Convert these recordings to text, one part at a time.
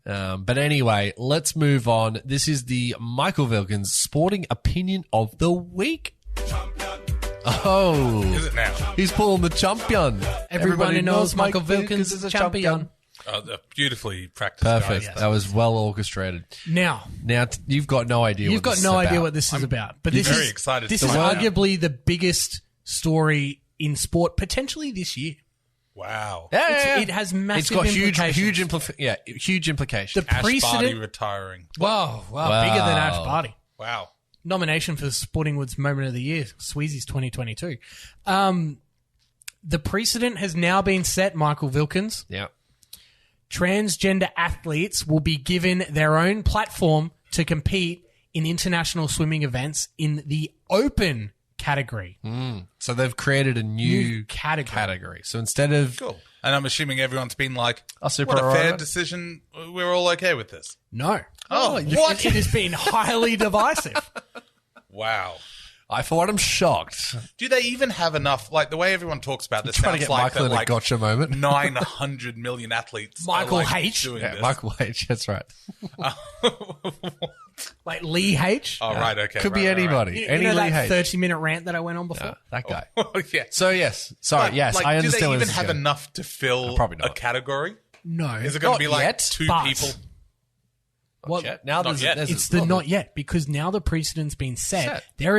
But anyway, let's move on. This is the Michael Wilkins Sporting Opinion of the Week. Oh. Is it now? He's pulling the champion. Everybody knows Michael Wilkins is a champion. Beautifully practiced. Perfect. Guys. That was well orchestrated. Now you've got no idea. You've got no idea what this is about. But this very is excited This to is find out. arguably the biggest story in sport potentially this year. Wow. It has massive implications. huge implications. The Ash Barty precedent. retiring. Wow, bigger than Ash Barty. Wow. Nomination for SportingWoods Moment of the Year, Sweezy's 2022. The precedent has now been set, Michael Wilkins. Yeah. Transgender athletes will be given their own platform to compete in international swimming events in the open category. So they've created a new category. So instead of Cool. And I'm assuming everyone's been like, Super what a fair Aurora? decision. We're all okay with this. No. Oh, What? It has been highly divisive. Wow. for what I'm shocked. Do they even have enough? Like the way everyone talks about this Trying to sounds get like Michael that, in a like gotcha moment. 900 million athletes. Michael are like H. doing Yeah, this. Michael H. That's right. Like Lee H. Oh, right. Okay. Could be right, anybody. You Any know Lee that H. 30-minute rant that I went on before? That guy. Right. Yeah. So yes, sorry, But, yes, like, I understand. Do they where even this is have going. enough to fill Probably a not. category? No. Is it going Not to be like yet, two but- people? Not yet. Now Not there's, yet. there's It's the not yet, because now the precedent's been set. Set. There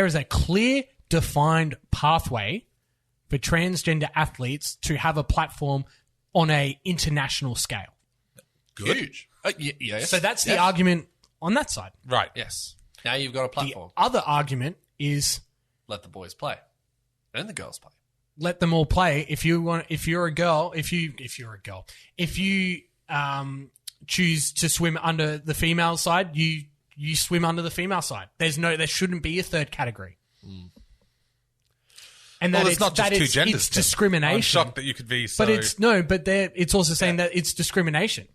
is a clear, defined pathway for transgender athletes to have a platform on a international scale. Good. huge. Yes. So that's the argument on that side. Right. Yes. Now you've got a The platform. other argument is Let the boys play, and the girls play. let them all play. If you're a girl, if you choose to swim under the female side, you swim under the female side. There shouldn't be a third category. And Well, that it's not just two genders. It's Tim. discrimination. I'm shocked that you could be so. But it's also saying that it's discrimination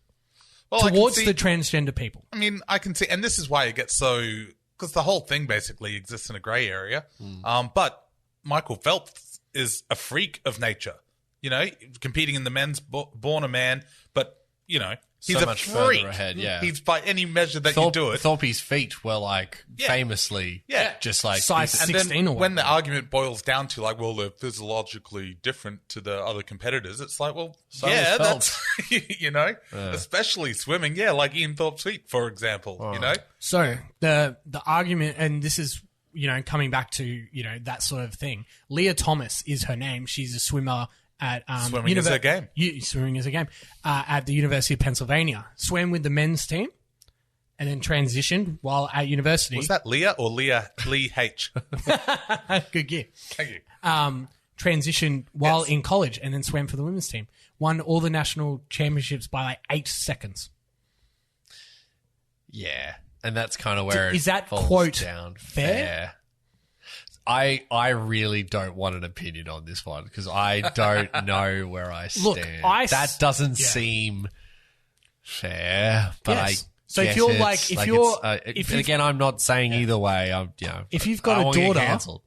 Well, I can towards see- the transgender people. I mean, I can see, and this is why it gets so, because the whole thing basically exists in a grey area. But Michael Phelps is a freak of nature, competing in the men's born a man, but he's So a much freak. further ahead, yeah. He's by any measure that you do it. Thorpe's feet were Yeah. famously, just like Size this- And 16 then or when the whatever. argument boils down to like, well, they're physiologically different to the other competitors, it's like, well, So yeah, is that's, especially swimming. Yeah, like Ian Thorpe's feet, for example, So the argument, and this is coming back to that sort of thing. Leah Thomas is her name. She's a swimmer at Swimming is her game. Swimming is a game at the University of Pennsylvania. Swam with the men's team, and then transitioned while at university. Was that Leah or Lee H? Good gear. Thank you. Transitioned while Yes. in college, and then swam for the women's team. Won all the national championships by like 8 seconds. yeah, and that's kind of where Is it that falls quote down. fair? I really don't want an opinion on this one because I don't know where I stand. Look, that doesn't yeah. seem fair, but Yes. I. So if guess you're it's- like- if it's, you're- and if you've- again, I'm not saying either way. I'm, If you've I got a won't get daughter, cancelled.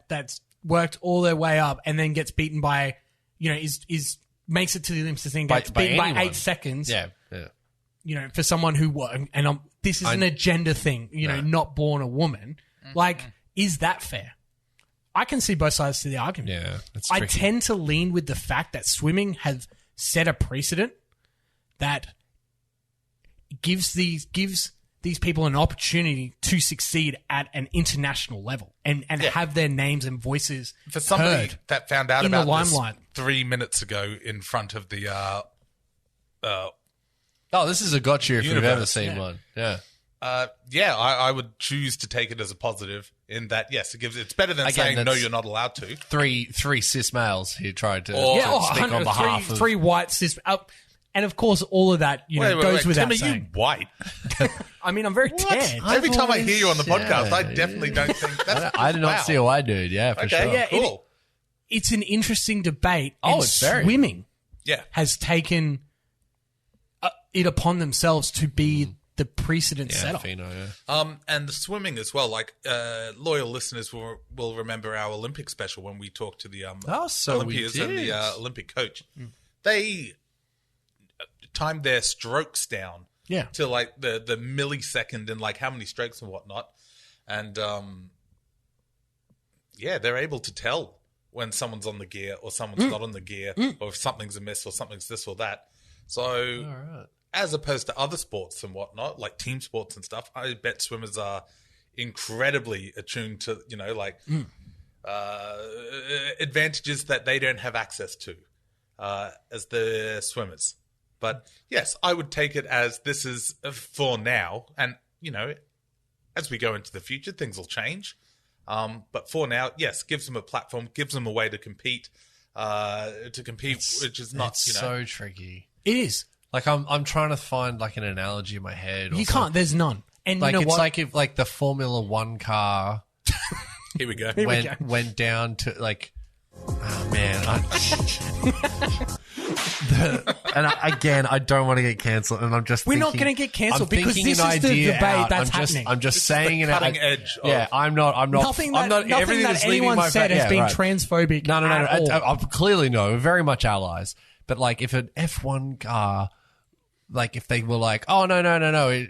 that's worked all their way up and then gets beaten by, is makes it to the Olympics and gets By beaten by anyone. 8 seconds. Yeah. For someone who this isn't a gender thing. No. Not born a woman. Like, is that fair? I can see both sides to the argument. Yeah, it's I tricky. tend to lean with the fact that swimming has set a precedent that gives these people an opportunity to succeed at an international level and have their names and voices For somebody heard. that found out in the about this limelight. 3 minutes ago in front of the Oh, this is a gotcha if you've Universe. ever seen Yeah. one. Yeah. I would choose to take it as a positive in that, yes, it's better than Again, saying, no, that's- you're not allowed to. Three cis males who tried to, Or- to Yeah, speak on 100 behalf of. three white cis and of course all of that goes without Tim, are you saying. white? I mean, I'm very tan. Every time I hear you on the always- podcast, I yeah. definitely don't think that's. I did not wow. see a white dude. Yeah, for Okay, sure. Yeah, cool. It's an interesting debate. Oh, and it's very. swimming Yeah. has taken it upon themselves to be the precedent Yeah, setter. Fino, yeah. And the swimming as well. Like loyal listeners will remember our Olympic special when we talked to the Oh, so we Olympians and did. the Olympic coach. They time their strokes down. Yeah. To like the millisecond and like how many strokes and whatnot. And they're able to tell when someone's on the gear or someone's not on the gear, or if something's amiss or something's this or that. So as opposed to other sports and whatnot, like team sports and stuff, I bet swimmers are incredibly attuned to, advantages that they don't have access to as the swimmers. But yes, I would take it as this is for now. And, as we go into the future, things will change. But for now, yes, gives them a platform, gives them a way to compete, which is not, It's so tricky. It is. Like I'm trying to find like an analogy in my head. You can't. There's none. And Like you know it's what? like if like the Formula One car Here we go. went down to like, oh man, I don't want to get cancelled, and I'm just We're not thinking- going to get cancelled I'm because thinking this an is the idea debate out. that's I'm just, happening. I'm just This is saying the it. cutting edge. Yeah, I'm not. Nothing that, I'm not. nothing Everything that that's leaving anyone my said has been right. transphobic. No. at all. I'm clearly no. We're very much allies. But like, if an F1 car, like, if they were like, oh no,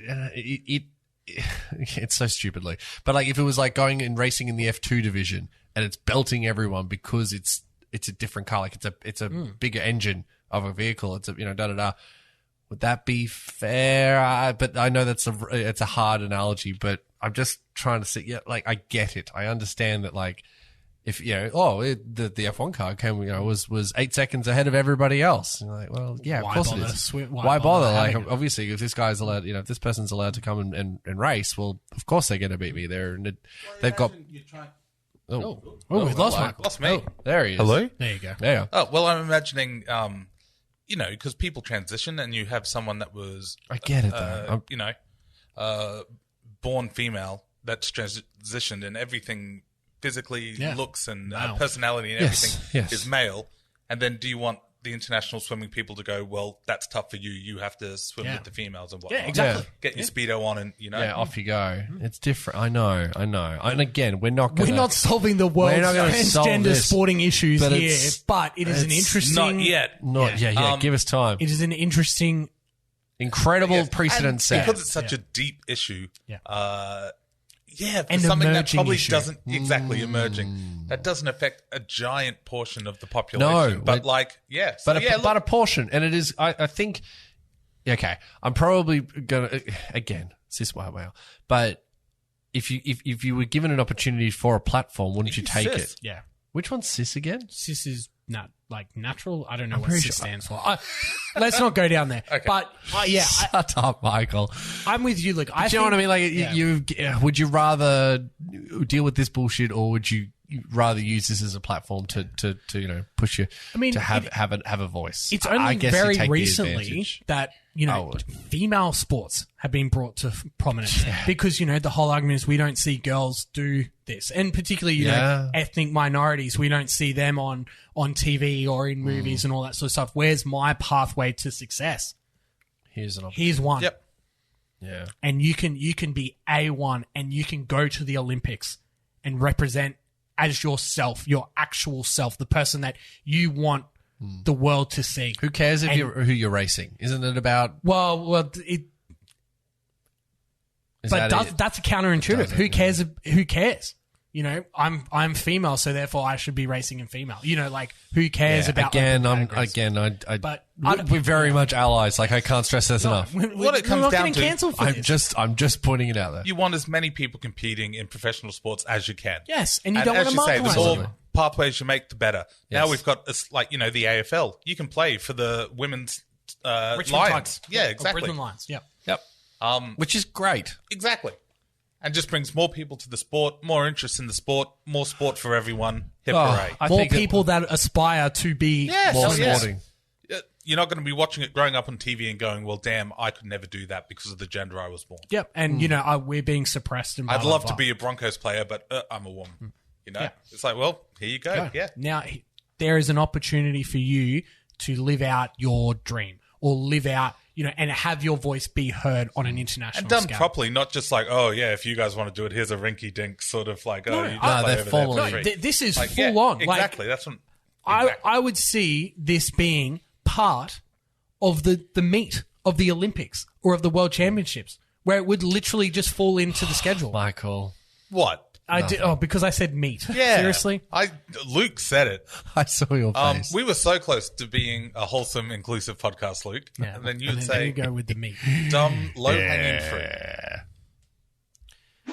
it's so stupidly. But like, if it was like going and racing in the F2 division and it's belting everyone because it's a different car, like it's a bigger engine of a vehicle. It's a Would that be fair? But I know it's a hard analogy. But I'm just trying to see. Yeah, like I get it. I understand that. Like, if the F1 car was 8 seconds ahead of everybody else. And you're like, well, yeah, Why of course bother? it is. Why Why bother? Like, having it? obviously, if this guy's allowed, if this person's allowed to come and race, well, of course they're going to beat me there. And they've got. Oh, we've lost Michael. Lost me. There he is. Hello? There you go. Yeah. Oh, well, I'm imagining, because people transition and you have someone that was, I get it though. born female that's transitioned and everything physically, Yeah. looks and Wow. personality and Yes, everything yes. is male. And then do you want the international swimming people to go, well, that's tough for you. You have to swim Yeah. with the females and whatnot. Yeah, exactly. Get your Speedo on and, Yeah, off you go. It's different. I know. And again, we're not going We're not solving the world's not gonna solve transgender this, sporting issues but here, it's- but it is an it's interesting. Not yet. give us time. It is an interesting. Incredible Yes. precedent And set. because it's such a deep issue. Yeah. For And something that emerging probably issue. doesn't exactly emerging. That doesn't affect a giant portion of the population. No, but it- like, yeah. but So, but a portion, and it is. I think. Okay, I'm probably gonna again. Cis wow. But if you were given an opportunity for a platform, wouldn't you take cis. it? Yeah, Which one's cis again? cis is not like natural. I don't know what pretty cis sure- stands for. Let's not go down there. Okay. But Shut up, Michael. I'm with you. Look, Do you know what I mean? Like, you would you rather deal with this bullshit, or would you rather use this as a platform to push you? I mean, to have a voice. It's I only guess you very take the recently advantage. that I would. female sports have been brought to prominence because the whole argument is we don't see girls do this, and particularly ethnic minorities, we don't see them on TV or in movies and all that sort of stuff. Where's my pathway to success? Here's an option. Here's one. Yep. Yeah. And you can be A1 and you can go to the Olympics and represent as yourself, your actual self, the person that you want the world to see. Who cares if And- who you're racing? Isn't it about? Well, Is but that it? that's counterintuitive. Does it? Who cares? Who cares? I'm female, so therefore I should be racing in female. Who cares about again? Olympic categories? But I- we're very much allies. Like I can't stress this enough. What it comes we're not down getting to- cancelled for this. I'm just pointing it out there. You want as many people competing in professional sports as you can. Yes, and you And don't want as to you say, the marginalize more them. pathways you make, the better. Now Yes. we've got this, the AFL. You can play for the women's Richmond Lions. Tigers. Yeah, Or exactly. Brisbane Lions. Yep. Yep. Which is great. Exactly. And just brings more people to the sport, more interest in the sport, more sport for everyone. Hip hooray. I More think that- people that aspire to be Yes, more oh, yes. sporting. You're not going to be watching it growing up on TV and going, well, damn, I could never do that because of the gender I was born. Yep, and we're being suppressed. And blah, I'd blah, love blah. to be a Broncos player, but I'm a woman. Yeah. It's like, well, here you go. Yeah. Now, there is an opportunity for you to live out your dream or live out, and have your voice be heard on an international And done scale. properly, not just like, oh, yeah, if you guys want to do it, here's a rinky dink sort of like, oh, you just play they're over there for formally- free. This is Yeah, full on. Exactly. That's what. I would see this being part of the meat of the Olympics or of the World Championships, where it would literally just fall into the schedule. Michael. What? I did because I said meat. Yeah. Seriously? Luke said it. I saw your face. We were so close to being a wholesome, inclusive podcast, Luke. Yeah. And then you and would then say you go with the meat. dumb, low-hanging fruit.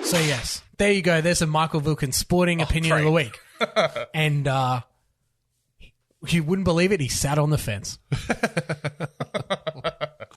So yes, there you go. There's a Michael Vilkin sporting opinion of the week. And you wouldn't believe it, he sat on the fence.